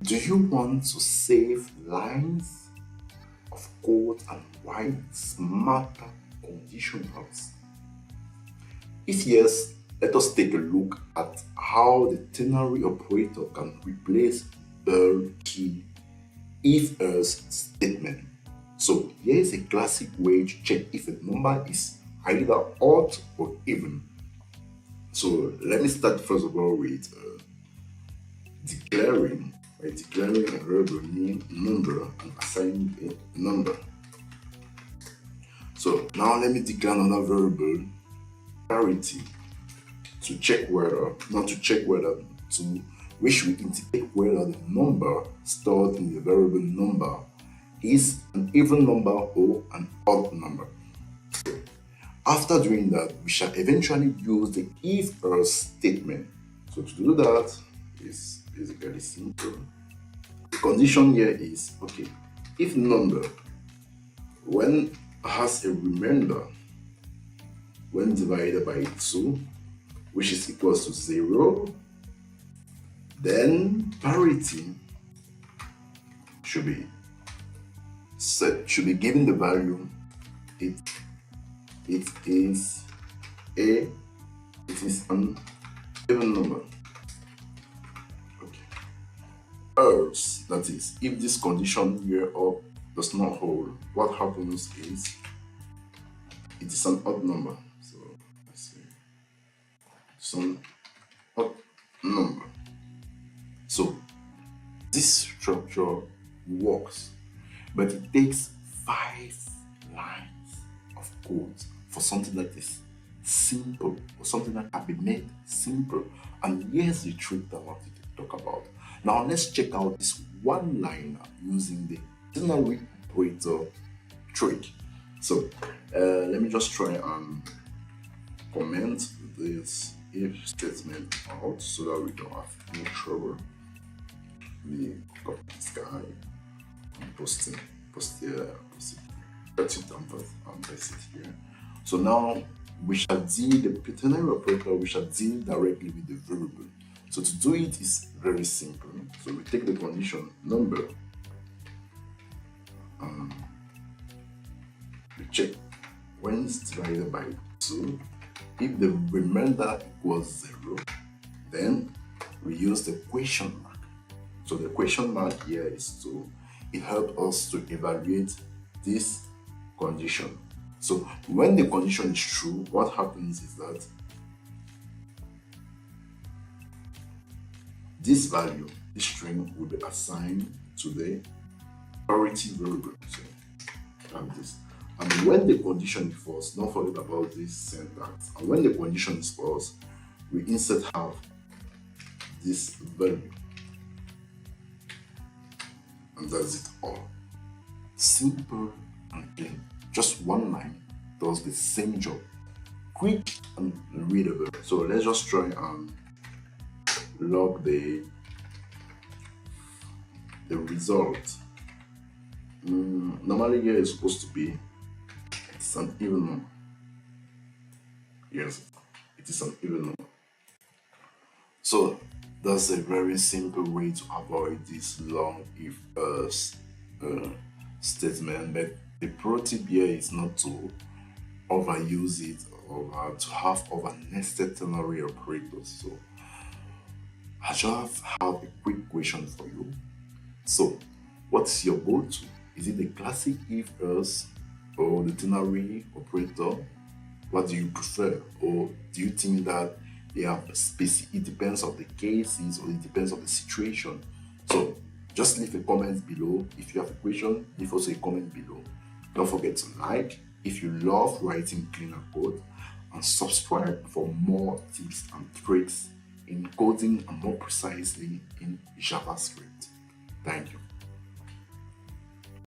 Do you want to save lines of code and write smarter conditionals? If yes, let us take a look at how the ternary operator can replace the key if-else statement. So here is a classic way to check if a number is either odd or even. So let me start first of all with declaring a variable name number and assigning a number. So now let me declare another variable parity to check whether, which will indicate whether the number stored in the variable number is an even number or an odd number. So after doing that, we shall eventually use the if-else statement. So to do that is basically simple. The condition here is, okay, if number when has a remainder when divided by 2, which is equals to 0, then parity should be given the value it is an even number. Okay. Else, that is, if this condition here up does not hold, what happens is it is an odd number. So let's see, some odd number. So this structure works, but it takes 5 lines of code for something that is simple, or something that can be made simple. And here's the trick that I wanted to talk about. Now let's check out this one-liner using the ternary operator trick. So let me just try and comment this if statement out so that we don't have any trouble. We copy this guy and paste it, cut it and paste it here. So now we shall deal the ternary operator, we shall deal directly with the variable. So to do it is very simple. So we take the condition number, we check when it's divided by 2, if the remainder equals 0, then we use the question mark. So the question mark here is it helps us to evaluate this condition. So when the condition is true, what happens is that this value, this string, will be assigned to the parity variable. So like this. And when the condition is false, don't forget about this syntax. And when the condition is false, we instead have this value. And that's it all. Simple and plain. Just one line does the same job. Quick and readable. So let's just try and log the result. Normally here is supposed to be it's an even number. Yes, it is an even number. So that's a very simple way to avoid this long if-else statement. But the pro tip here is not to overuse it or to have over nested ternary operators. So I just have a quick question for you. So what's your go-to? Is it the classic if-else or the ternary operator? What do you prefer? Or do you think that it depends on the cases, or it depends on the situation? So just leave a comment below. If you have a question, leave also a comment below. Don't forget to like if you love writing cleaner code, and subscribe for more tips and tricks in coding, and more precisely in JavaScript. Thank you.